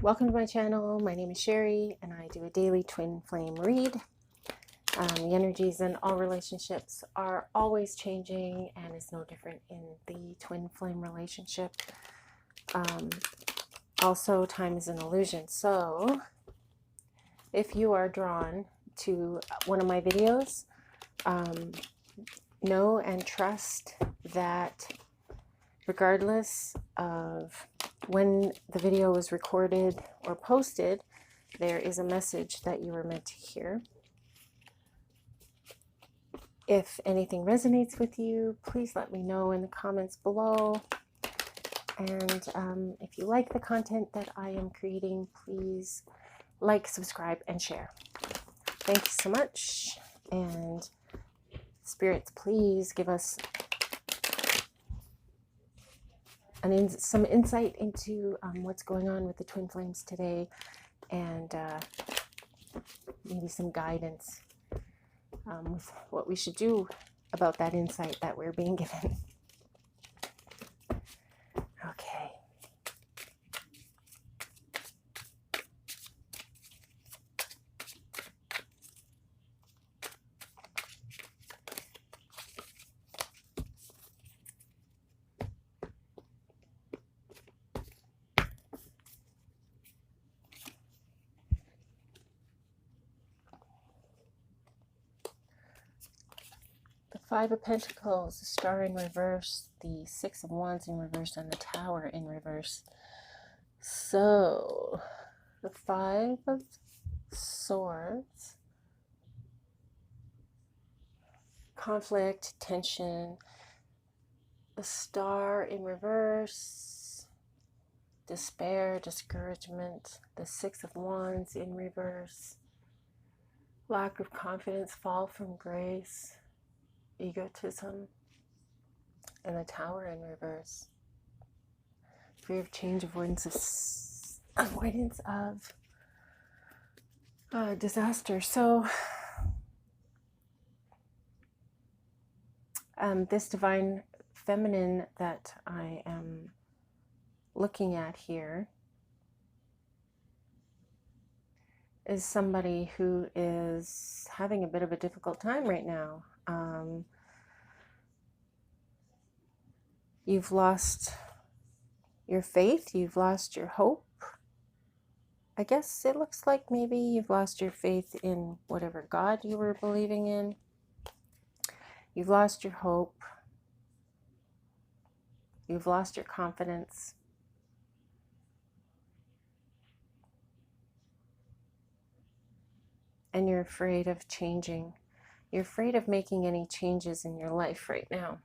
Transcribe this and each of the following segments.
Welcome to my channel. My name is Sherry and I do a daily twin flame read. The energies in all relationships are always changing and it's no different in the twin flame relationship. Also, time is an illusion. So if you are drawn to one of my videos, know and trust that regardless of when the video was recorded or posted, there is a message that you were meant to hear. If anything resonates with you, please let me know in the comments below. And if you like the content that I am creating, please like, subscribe, and share. Thank you so much. And spirits, please give us some insight into what's going on with the twin flames today, and maybe some guidance with what we should do about that insight that we're being given. Okay. Five of Pentacles, the Star in reverse, the Six of Wands in reverse, and the Tower in reverse. So, the Five of Swords, conflict, tension, the Star in reverse, despair, discouragement, the Six of Wands in reverse, lack of confidence, fall from grace, egotism, and the Tower in reverse. Fear of change, avoidance of disaster. So this divine feminine that I am looking at here is somebody who is having a bit of a difficult time right now. You've lost your faith, you've lost your hope. I guess it looks like maybe you've lost your faith in whatever God you were believing in. You've lost your hope. You've lost your confidence. And you're afraid of changing. You're afraid of making any changes in your life right now.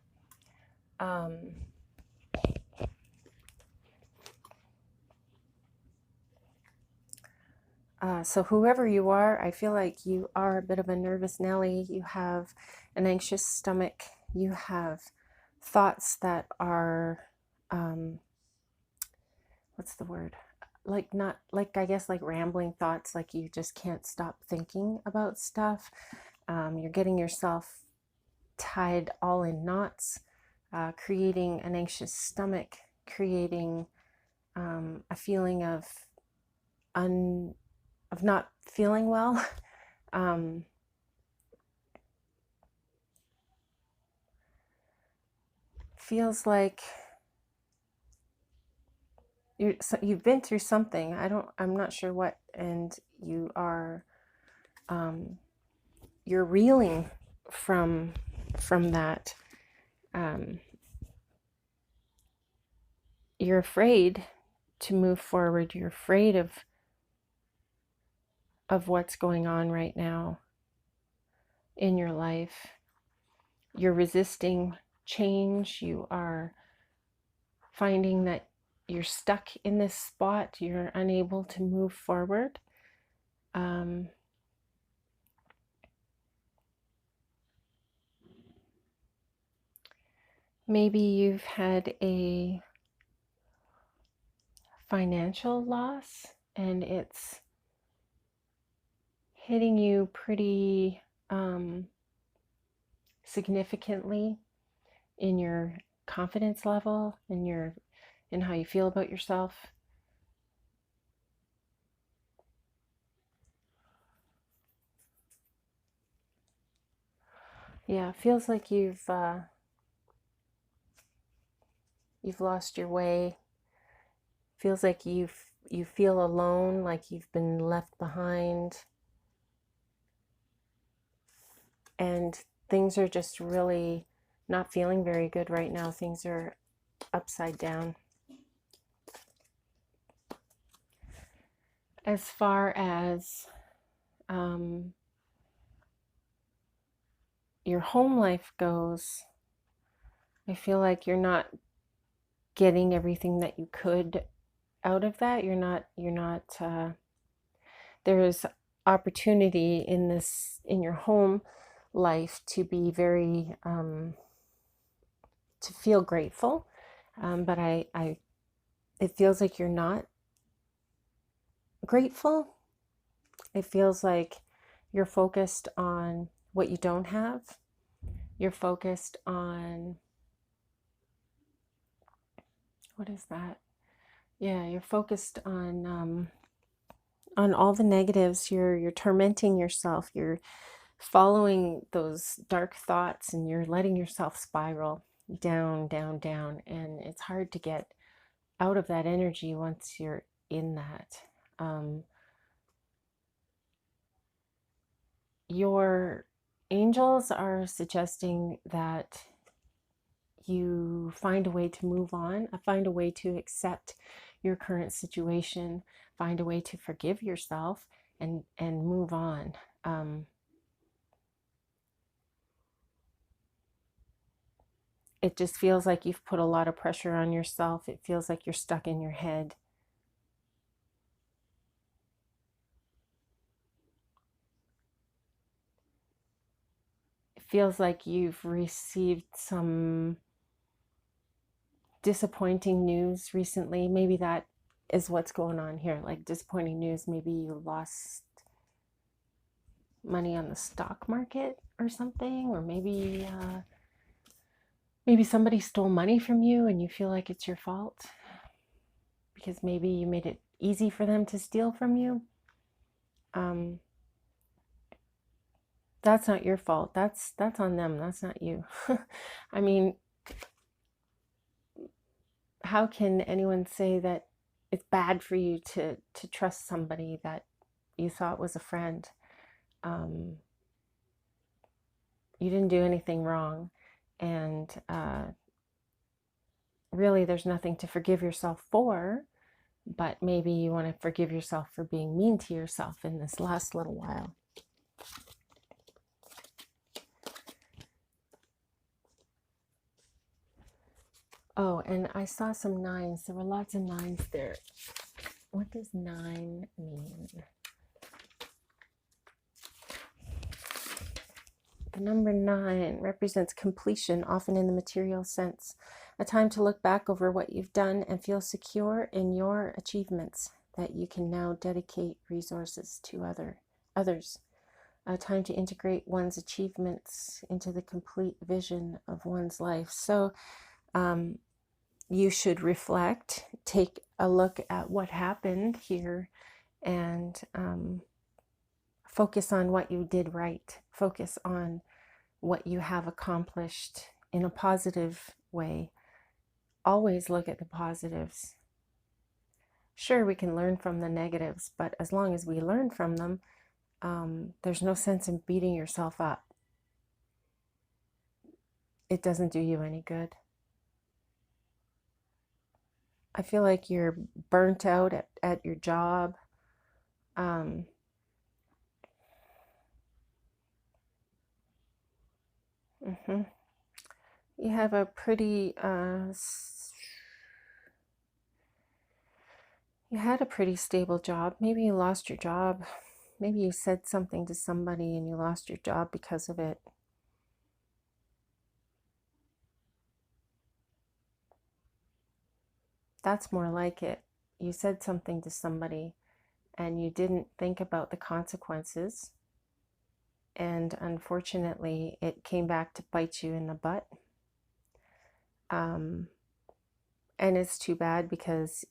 So whoever you are, I feel like you are a bit of a nervous Nelly. You have an anxious stomach. You have thoughts that are, what's the word? I guess like rambling thoughts, like you just can't stop thinking about stuff. You're getting yourself tied all in knots, creating an anxious stomach, creating a feeling of not feeling well. Feels like you've been through something. I'm not sure what, and you are you're reeling from that. You're afraid to move forward. You're afraid of what's going on right now in your life. You're resisting change. You are finding that you're stuck in this spot. You're unable to move forward. Maybe you've had a financial loss and it's hitting you pretty significantly in your confidence level, in how you feel about yourself. Yeah, it feels like you've lost your way. Feels like you feel alone, like you've been left behind, and things are just really not feeling very good right now. Things are upside down. As far as your home life goes, I feel like you're not getting everything that you could out of that. There's opportunity in your home life to be very, to feel grateful. But it feels like you're not grateful. It feels like you're focused on what you don't have. You're focused on, what is that? Yeah, you're focused on all the negatives. You're tormenting yourself. You're following those dark thoughts, and you're letting yourself spiral down, down, down. And it's hard to get out of that energy once you're in that. Your angels are suggesting that you find a way to move on, find a way to accept your current situation, find a way to forgive yourself and move on. It just feels like you've put a lot of pressure on yourself. It feels like you're stuck in your head. It feels like you've received some disappointing news recently. Maybe that is what's going on here, like disappointing news. Maybe you lost money on the stock market or something, or maybe somebody stole money from you and you feel like it's your fault because maybe you made it easy for them to steal from you. That's not your fault. That's on them. That's not you. I mean, how can anyone say that it's bad for you to trust somebody that you thought was a friend? You didn't do anything wrong, and really, there's nothing to forgive yourself for. But maybe you want to forgive yourself for being mean to yourself in this last little while. Oh, and I saw some nines. There were lots of nines there. What does 9 mean? The number 9 represents completion, often in the material sense. A time to look back over what you've done and feel secure in your achievements, that you can now dedicate resources to others. A time to integrate one's achievements into the complete vision of one's life. So you should reflect, take a look at what happened here, and focus on what you did right. Focus on what you have accomplished in a positive way. Always look at the positives. Sure, we can learn from the negatives, but as long as we learn from them, there's no sense in beating yourself up. It doesn't do you any good. I feel like you're burnt out at your job. You have a pretty, you had a pretty stable job. Maybe you lost your job. Maybe you said something to somebody and you lost your job because of it. That's more like it. You said something to somebody and you didn't think about the consequences. And unfortunately, it came back to bite you in the butt. And it's too bad because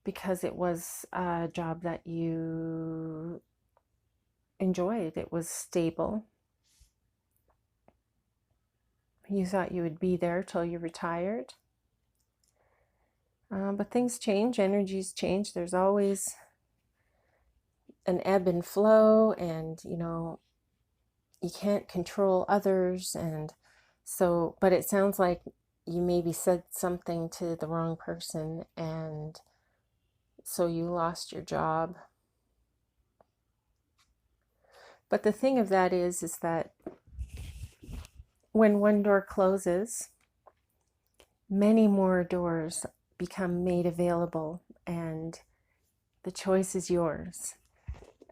because it was a job that you enjoyed. It was stable. You thought you would be there till you retired. But things change, energies change. There's always an ebb and flow, and you can't control others. And so, but it sounds like you maybe said something to the wrong person, and so you lost your job. But the thing of that is that when one door closes, many more doors become made available, and the choice is yours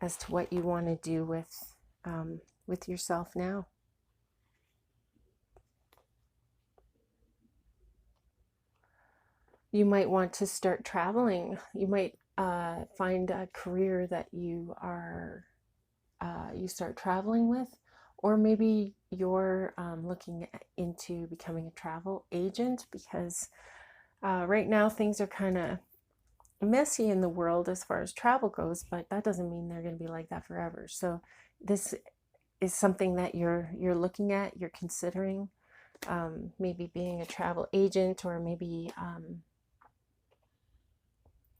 as to what you want to do with yourself now. You might want to start traveling. You might find a career that you start traveling with, or maybe you're looking into becoming a travel agent, because right now things are kind of messy in the world as far as travel goes, but that doesn't mean they're going to be like that forever. So this is something that you're looking at, you're considering, maybe being a travel agent, or maybe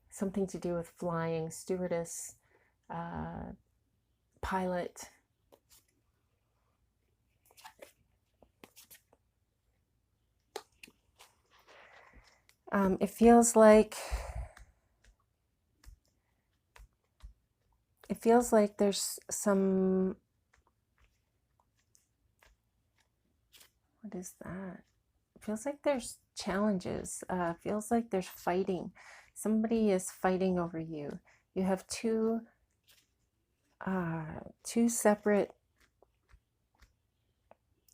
something to do with flying, stewardess, pilot. It feels like there's some, what is that? It feels like there's challenges. Feels like there's fighting. Somebody is fighting over you. You have two separate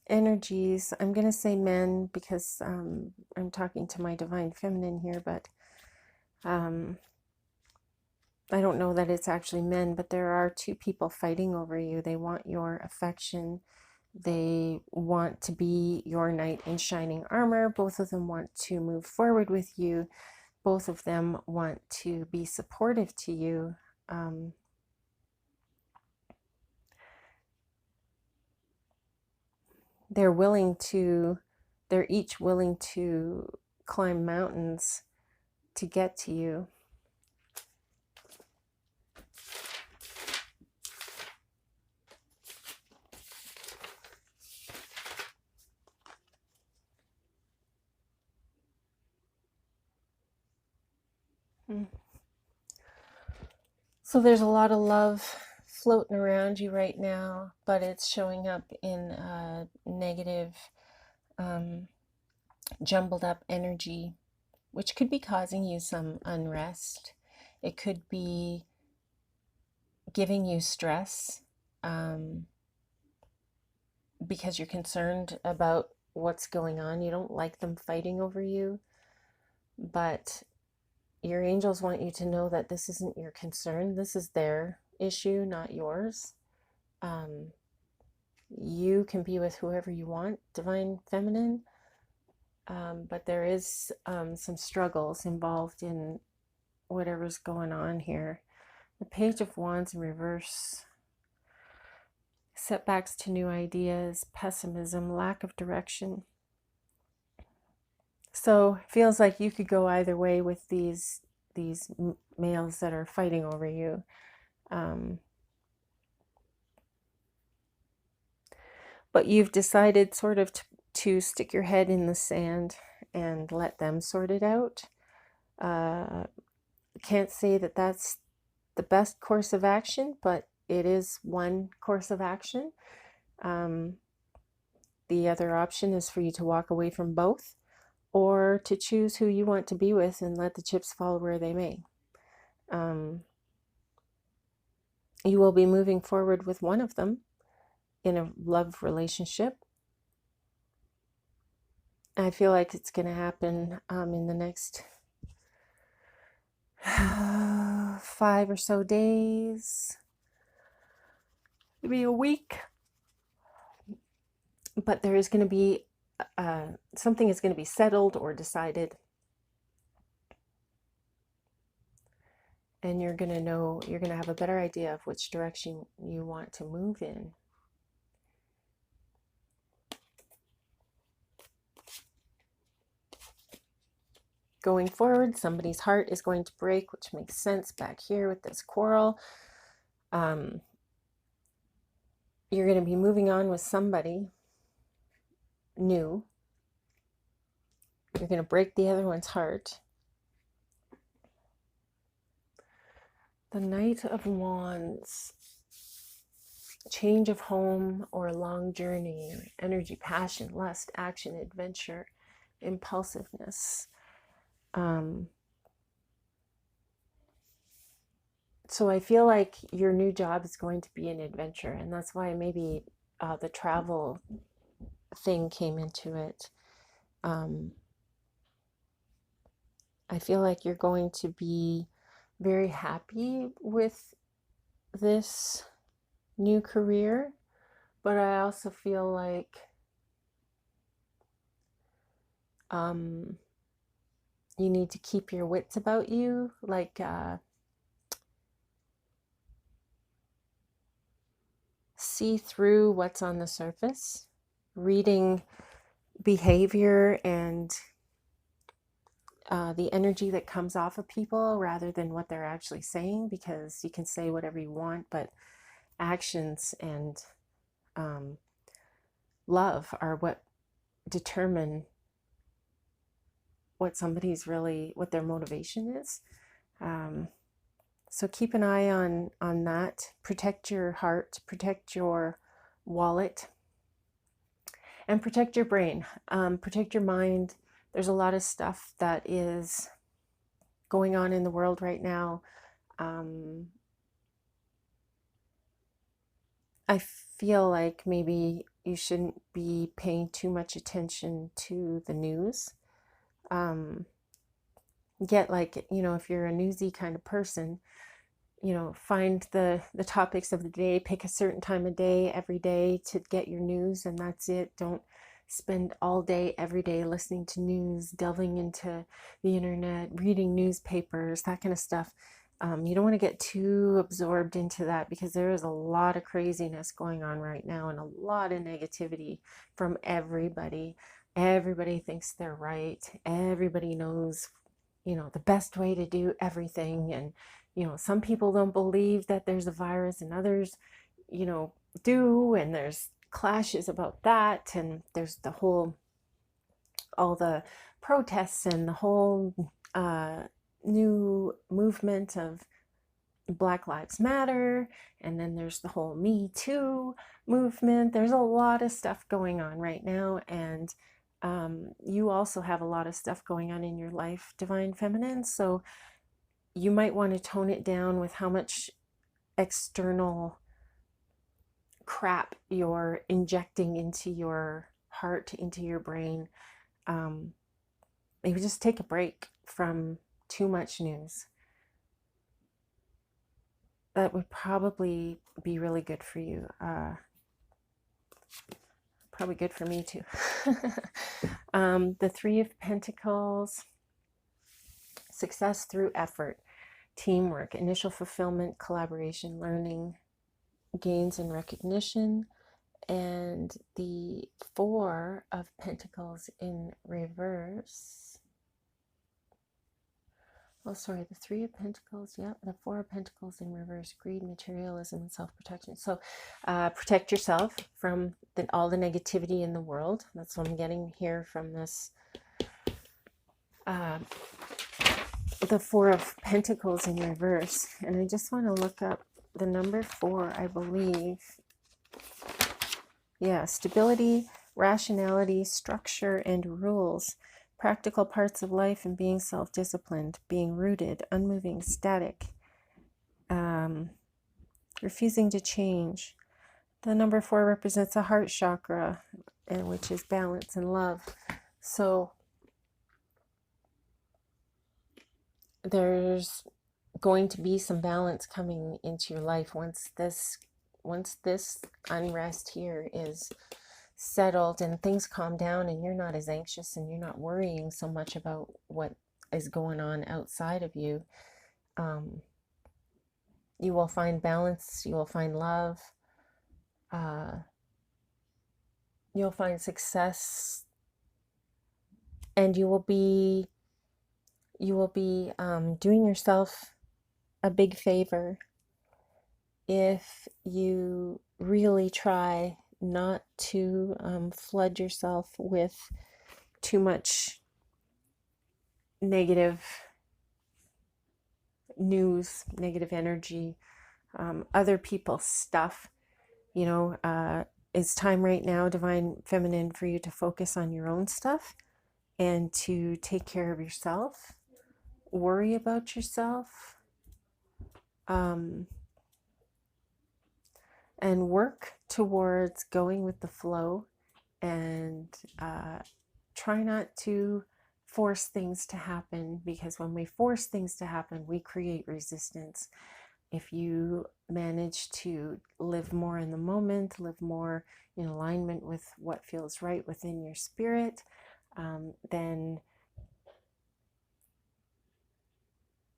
energies. I'm going to say men because I'm talking to my divine feminine here, but I don't know that it's actually men, but there are two people fighting over you. They want your affection. They want to be your knight in shining armor. Both of them want to move forward with you. Both of them want to be supportive to you. They're each willing to climb mountains to get to you. So there's a lot of love floating around you right now, but it's showing up in negative, jumbled up energy, which could be causing you some unrest. It could be giving you stress because you're concerned about what's going on. You don't like them fighting over you, but your angels want you to know that this isn't your concern. This is their issue, not yours. You can be with whoever you want, divine feminine, but there is some struggles involved in whatever's going on here. The Page of Wands in reverse. Setbacks to new ideas, pessimism, lack of direction. So it feels like you could go either way with these males that are fighting over you. But you've decided sort of to stick your head in the sand and let them sort it out. Can't say that that's the best course of action, but it is one course of action. The other option is for you to walk away from both, or to choose who you want to be with and let the chips fall where they may. You will be moving forward with one of them in a love relationship. I feel like it's going to happen in the next 5 or so days, maybe a week. But there is going to be something is going to be settled or decided. and you're going to know, you're going to have a better idea of which direction you want to move in. Going forward, somebody's heart is going to break, which makes sense back here with this quarrel. You're going to be moving on with somebody new. You're going to break the other one's heart. The Knight of Wands. Change of home or long journey. Energy, passion, lust, action, adventure, impulsiveness. So I feel like your new job is going to be an adventure, and that's why maybe the travel thing came into it. I feel like you're going to be very happy with this new career, but I also feel like you need to keep your wits about you, like see through what's on the surface, reading behavior and the energy that comes off of people rather than what they're actually saying, because you can say whatever you want, but actions and love are what determine what somebody's really, what their motivation is. So keep an eye on that. Protect your heart, protect your wallet, and protect your brain, protect your mind. There's a lot of stuff that is going on in the world right now. I feel like maybe you shouldn't be paying too much attention to the news. Get like, you know, if you're a newsy kind of person, you know, find the topics of the day, pick a certain time of day every day to get your news, and that's it. Don't spend all day every day listening to news, delving into the internet, reading newspapers, that kind of stuff. You don't want to get too absorbed into that, because there is a lot of craziness going on right now and a lot of negativity from everybody. Everybody thinks they're right. Everybody knows, you know, the best way to do everything. And you know, some people don't believe that there's a virus, and others, you know, do, and there's clashes about that, and there's the whole, all the protests and the whole new movement of Black Lives Matter, and then there's the whole Me Too movement. There's a lot of stuff going on right now, and you also have a lot of stuff going on in your life, Divine Feminine, so you might want to tone it down with how much external crap you're injecting into your heart, into your brain. Maybe just take a break from too much news. That would probably be really good for you. Probably good for me too. The Three of Pentacles. Success through effort, teamwork, initial fulfillment, collaboration, learning, gains and recognition. And the Four of Pentacles in reverse. Oh, sorry, the Three of Pentacles. Yep, the Four of Pentacles in reverse. Greed, materialism, and self-protection. So protect yourself from all the negativity in the world. That's what I'm getting here from this. The Four of Pentacles in reverse. And I just want to look up the number 4, I believe. Yeah, stability, rationality, structure, and rules. Practical parts of life and being self-disciplined, being rooted, unmoving, static, refusing to change. The number 4 represents a heart chakra, which is balance and love. So there's going to be some balance coming into your life once this unrest here is settled and things calm down, and you're not as anxious and you're not worrying so much about what is going on outside of you. You will find balance, you will find love, you'll find success, and you will be doing yourself a big favor if you really try not to flood yourself with too much negative news, negative energy, other people's stuff. It's time right now, Divine Feminine, for you to focus on your own stuff and to take care of yourself, worry about yourself, and work towards going with the flow, and try not to force things to happen, because when we force things to happen, we create resistance. If you manage to live more in the moment, live more in alignment with what feels right within your spirit, then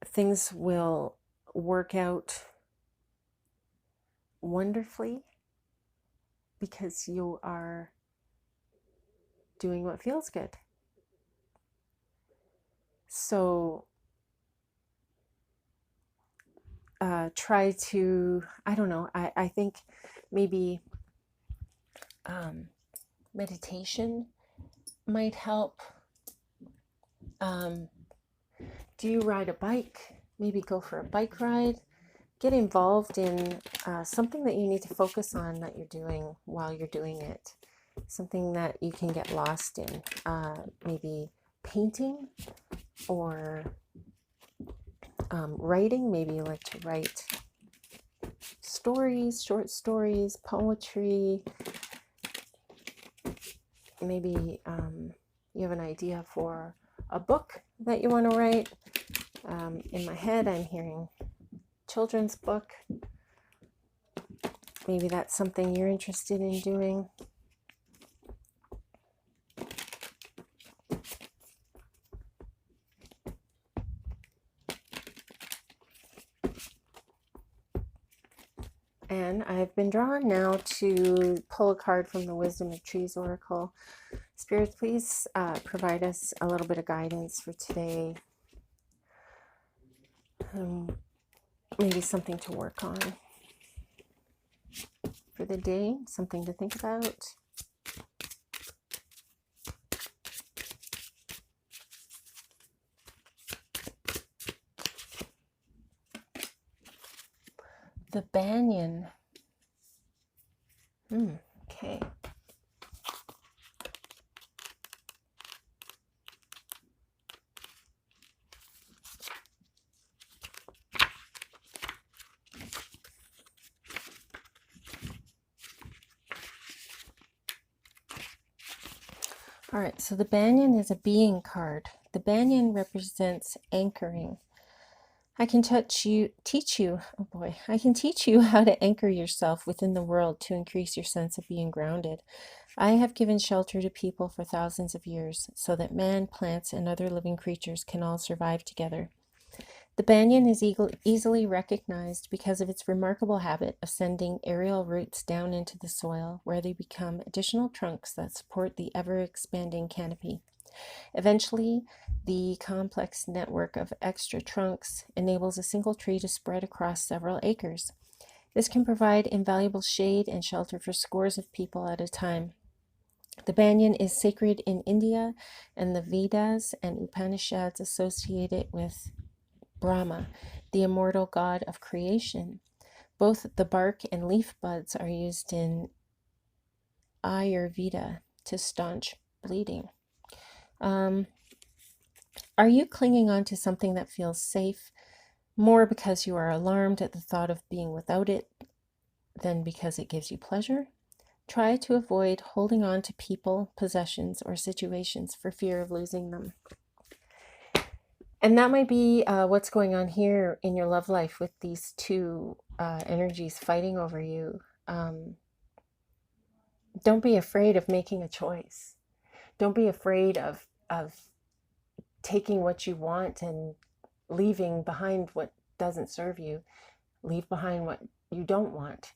things will work out wonderfully, because you are doing what feels good. So try to, I don't know, I think maybe meditation might help. Do you ride a bike? Maybe go for a bike ride. Get involved in something that you need to focus on that you're doing while you're doing it. Something that you can get lost in. Maybe painting or writing. Maybe you like to write stories, short stories, poetry. Maybe you have an idea for a book that you want to write. In my head, I'm hearing children's book. Maybe that's something you're interested in doing. And I've been drawn now to pull a card from the Wisdom of Trees Oracle. Spirits, please provide us a little bit of guidance for today. Maybe something to work on for the day, something to think about. The banyan. Okay. All right, so the banyan is a being card. The banyan represents anchoring. I can teach you how to anchor yourself within the world to increase your sense of being grounded. I have given shelter to people for thousands of years so that man, plants, and other living creatures can all survive together. The banyan is easily recognized because of its remarkable habit of sending aerial roots down into the soil, where they become additional trunks that support the ever-expanding canopy. Eventually, the complex network of extra trunks enables a single tree to spread across several acres. This can provide invaluable shade and shelter for scores of people at a time. The banyan is sacred in India, and the Vedas and Upanishads associate it with Brahma, the immortal god of creation. Both the bark and leaf buds are used in Ayurveda to staunch bleeding. Are you clinging on to something that feels safe more because you are alarmed at the thought of being without it than because it gives you pleasure? Try to avoid holding on to people, possessions, or situations for fear of losing them. And that might be what's going on here in your love life with these two energies fighting over you. Don't be afraid of making a choice. Don't be afraid of taking what you want and leaving behind what doesn't serve you. leave behind what you don't want.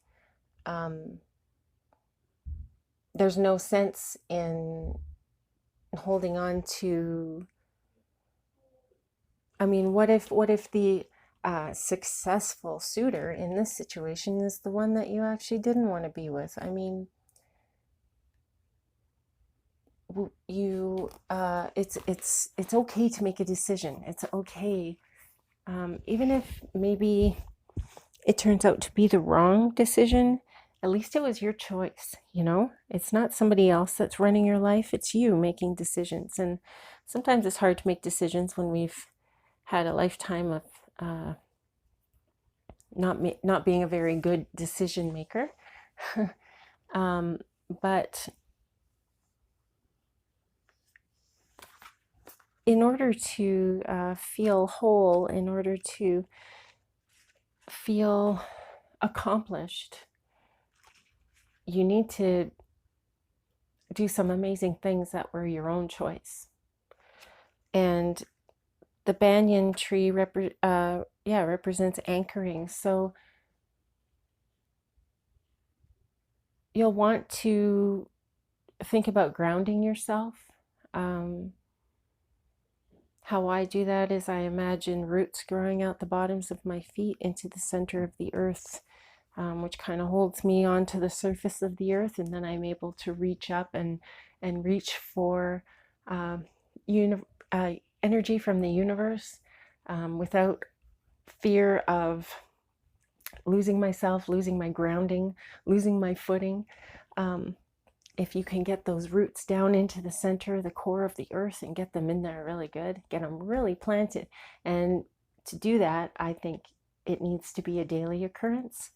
There's no sense in holding on to, I mean, what if the successful suitor in this situation is the one that you actually didn't want to be with? I mean, it's okay to make a decision. It's okay, even if maybe it turns out to be the wrong decision. At least it was your choice, you know? It's not somebody else that's running your life. It's you making decisions. And sometimes it's hard to make decisions when we've had a lifetime of not being a very good decision maker. But in order to feel whole, in order to feel accomplished, you need to do some amazing things that were your own choice. And the banyan tree represents anchoring. So you'll want to think about grounding yourself. How I do that is I imagine roots growing out the bottoms of my feet into the center of the earth, which kind of holds me onto the surface of the earth, and then I'm able to reach up and reach for energy from the universe without fear of losing myself, losing my grounding, losing my footing. If you can get those roots down into the center, the core of the earth, and get them in there really good, get them really planted. And to do that, I think it needs to be a daily occurrence.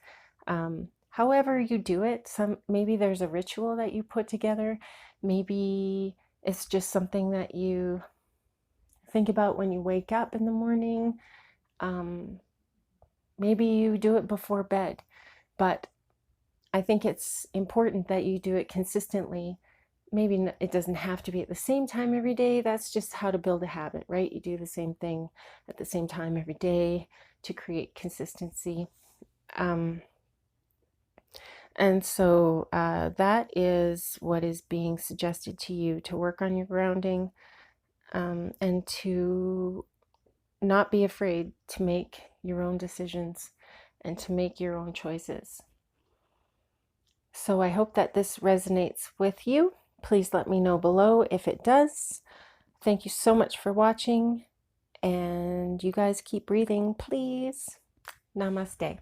However you do it, maybe there's a ritual that you put together. Maybe it's just something that you think about when you wake up in the morning. Maybe you do it before bed, but I think it's important that you do it consistently. Maybe it doesn't have to be at the same time every day. That's just how to build a habit, right? You do the same thing at the same time every day to create consistency. And so that is what is being suggested to you, to work on your grounding, and to not be afraid to make your own decisions and to make your own choices. So I hope that this resonates with you. Please let me know below if it does. Thank you so much for watching, and you guys keep breathing, please. Namaste.